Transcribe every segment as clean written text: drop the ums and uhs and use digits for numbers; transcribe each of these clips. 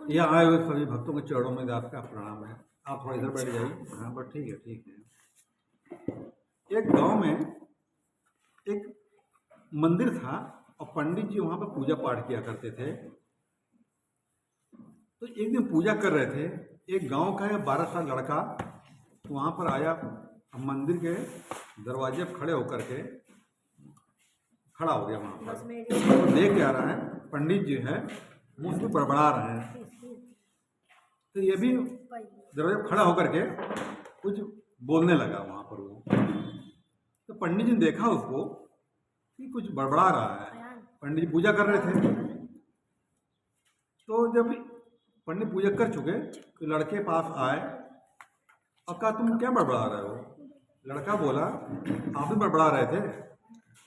यहाँ आए हुए सभी भक्तों के चरणों में दास का प्रणाम है। आप थोड़ा इधर बैठ जाइए। हाँ बस ठीक है ठीक है। एक गांव में एक मंदिर था और पंडित जी वहाँ पर पूजा पाठ किया करते थे। तो एक दिन पूजा कर रहे थे, एक गांव का 12 साल लड़का वहाँ पर आया, मंदिर के दरवाजे पर खड़े होकर के खड़ा हो गया वहाँ पर। तो देख क्या रहा है, पंडित जी है मुंह से बड़बड़ा रहे हैं। तो ये भी दरवाजे पर खड़ा होकर के कुछ बोलने लगा वहाँ पर वो। तो पंडित जी ने देखा उसको कि कुछ बड़बड़ा रहा है। पंडित जी पूजा कर रहे थे। तो जब पंडित पूजा कर चुके तो लड़के पास आए और कहा तुम क्या बड़बड़ा रहे हो। लड़का बोला आप भी बड़बड़ा रहे थे।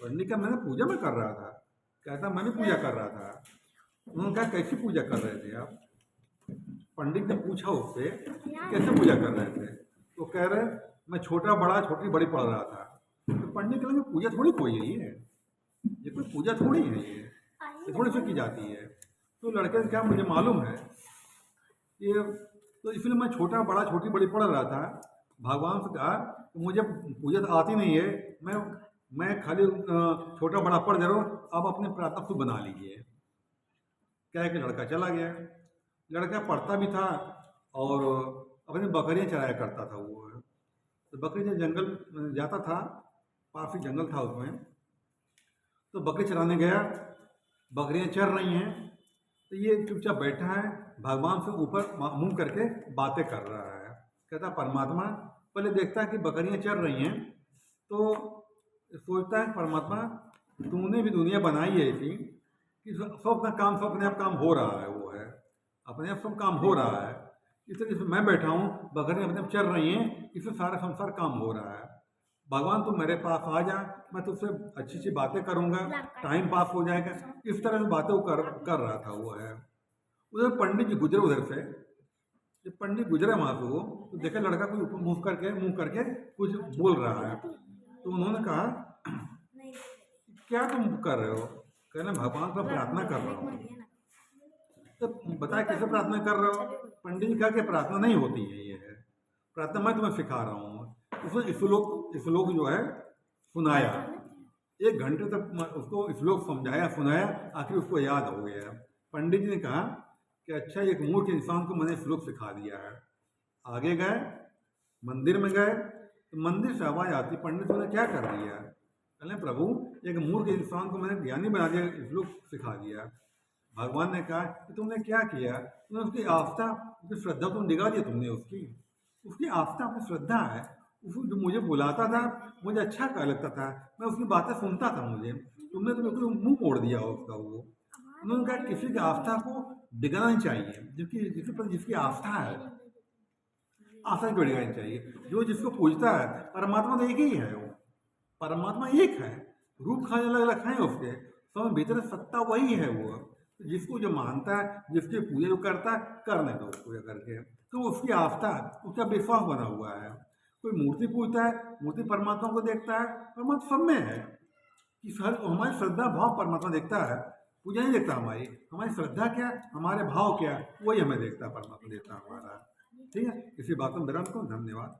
पंडित का मैंने पूजा में कर रहा था। कहता मैं भी पूजा कर रहा था। उन्होंने कहा कैसी पूजा कर रहे थे आप। पंडित ने पूछा उससे कैसे पूजा कर रहे थे। तो कह रहे मैं छोटा बड़ा छोटी बड़ी पढ़ रहा था। तो पंडित कह लगे पूजा थोड़ी कोई है ये कोई पूजा थोड़ी है, ये थोड़ी सी की जाती है। तो लड़के ने कहा मुझे मालूम है ये, तो इसलिए मैं छोटा बड़ा छोटी बड़ी पढ़ रहा था। भगवान से कहा तो मुझे पूजा तो आती नहीं है, मैं खाली छोटा बड़ा पढ़ दे रहा हूँ, आप अपने प्रातः खुद बना लीजिए। क्या है कि लड़का चला गया। लड़का पढ़ता भी था और अपनी बकरियाँ चराया करता था वो। तो बकरी जब जंगल जाता था, काफ़ी जंगल था उसमें, तो बकरी चराने गया। बकरियाँ चर रही हैं तो ये चुपचाप बैठा है, भगवान से ऊपर मुंह करके बातें कर रहा है। कहता परमात्मा, पहले देखता है कि बकरियां चर रही हैं तो सोचता है परमात्मा तूने भी दुनिया बनाई है ऐसी कि सब अपना काम सब अपने आप काम हो रहा है, वो है अपने आप सब काम हो रहा है। इसलिए मैं बैठा हूँ, बकरियां अपने आप चर रही हैं, इससे सारा संसार काम हो रहा है। भगवान तुम मेरे पास आ जा, मैं तुझसे अच्छी अच्छी बातें करूँगा, टाइम पास हो जाएगा। इस तरह की बातें वो कर रहा था वो है। उधर पंडित जी गुजरे उधर से। जब पंडित गुजरा वहाँ से वो तो देखा लड़का कोई ऊपर मुंह करके कुछ बोल रहा है। तो उन्होंने कहा क्या तुम कर रहे हो। कहना भगवान को प्रार्थना कर रहा हूँ। तो बताया कैसे प्रार्थना कर रहे हो। पंडित जी कहा कि प्रार्थना नहीं होती है, ये है प्रार्थना, मैं तुम्हें सिखा रहा हूँ। उसने श्लोक जो है सुनाया। 1 घंटे तक उसको श्लोक समझाया सुनाया, आखिर उसको याद हो गया। पंडित जी ने कहा कि अच्छा एक मूर्ख इंसान को मैंने श्लोक सिखा दिया है। आगे गए, मंदिर में गए तो मंदिर से आवाज़ आती पंडित ने क्या कर दिया। कहने प्रभु एक मूर्ख इंसान को मैंने ज्ञानी बना दिया, श्लोक सिखा दिया। भगवान ने कहा कि तुमने क्या किया, तुमने उसकी आस्था उसकी श्रद्धा तुम डिगा दिया। तुमने उसकी आस्था अपनी श्रद्धा है। उसको जो मुझे बुलाता था मुझे अच्छा क्या लगता था, मैं उसकी बातें सुनता था। तुमने तो बिल्कुल मुँह मोड़ दिया उसका। वो उन्होंने कहा किसी की आस्था को डिगाना नहीं चाहिए, जिसकी आस्था है आस्था को डिगानी चाहिए। जो जिसको पूजता है, परमात्मा तो एक ही है, वो परमात्मा एक है, रूप खाने अलग अलग हैं उसके, सब भीतर सत्ता वही है। वो जिसको जो मानता है, जिसकी पूजा जो करता है, करने दो पूजा करके, तो उसकी आस्था उसका विश्वास बना हुआ है। कोई मूर्ति पूजता है, मूर्ति परमात्मा को देखता है, परमात्मा सब में है कि हमारी श्रद्धा भाव परमात्मा देखता है, पूजा नहीं देखता हमारी श्रद्धा क्या, हमारे भाव क्या, वही हमें देखता है, परमात्मा देखता है हमारा। ठीक है, इसी बात में विराम को धन्यवाद।